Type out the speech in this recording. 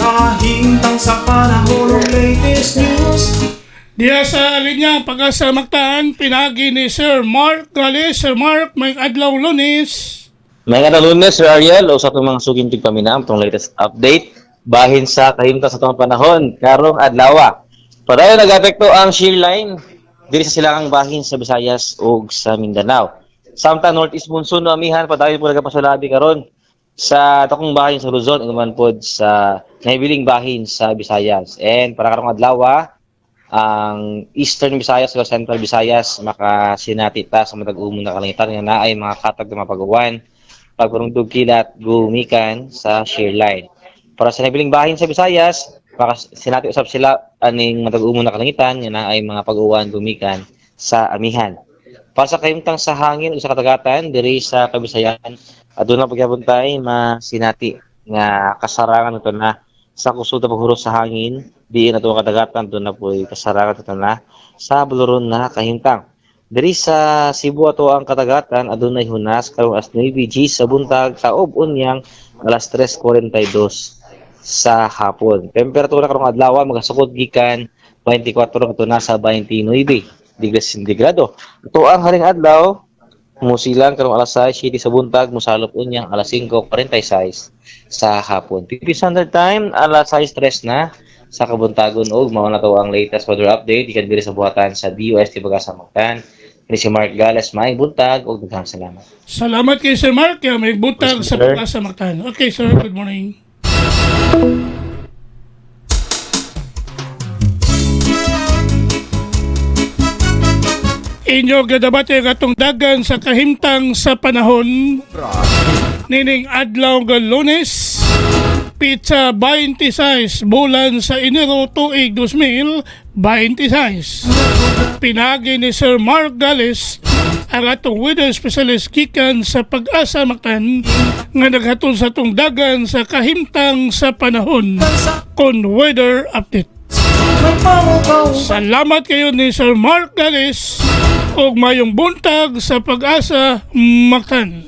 Kahintang sa panahon ng latest news. Diya sa linya Pag-asa Mactan, pinagi ni Sir Mark Gales. Sir Mark, may adlaw Lunes. May Lunes, Sir Ariel, o sa itong mga sugintig paminam, itong latest update, bahin sa kahimta sa itong panahon, karong adlawa. Padayon nag-apekto ang shear line, diri sa silangang bahin sa Visayas o sa Mindanao. Samtang Northeast Monsoon no amihan, padayon po nagapasulabi karon sa takong bahin sa Luzon, inuman po sa nahibiling bahin sa Visayas. And para karong adlawa, ang Eastern Visayas o Central Visayas makasinatita sa matag-umon na kalangitan nga naay mga katag na mapagawan pagpurungtog kilat gumikan sa shear line. Para sa nahibiling bahin sa Visayas, makasinati usab sila aning matag-umon na kalangitan nga naay mga pag-uwan gumikan sa amihan. Para sa kahimtang sa hangin o sa katagatan diri sa Kabisayan, aduna pagyabuntay masinati nga kasarangan ito na sa kusog na paghuros sa hangin, diin ato kadagatan doon na po kasarangan ito na sa buluron na kahintang. Diri sa Cebu ato ang kadagatan, adunay hunas karong as 9 G sa buntag taob unyang alas 3:42 sa hapon. Temperatura karong adlaw magasukod gikan 24 ito na sa 29 degrees sentigrado. Ito ang haring adlaw, musilang karong alas 6 sa buntag, musalop unyang alas 5:46 sa hapon. Philippine Standard Time, alas 6:03 na sa kabuntagon og mao na to ang latest weather update ikan diri sa buhatan sa DOST Pag-asa Mactan. Ini si Mark Gales, may buntag og daghang salamat. Salamat kay Sir Mark, kaya may butag sa Pag-asa Mactan. Okay, sir, good morning. Inyo gadabate katong dagan sa kahimtang sa panahon nining adlaw nga Lunes, pizza 26 bulan sa Enero tuig 2026. Pinagi ni Sir Mark Gales ang atong weather specialist gikan sa Pag-asa Mactan nga naghatod sa atong dagan sa kahimtang sa panahon kon weather update. Salamat kayo ni Sir Mark Gales ug mayong buntag sa Pag-asa Mactan.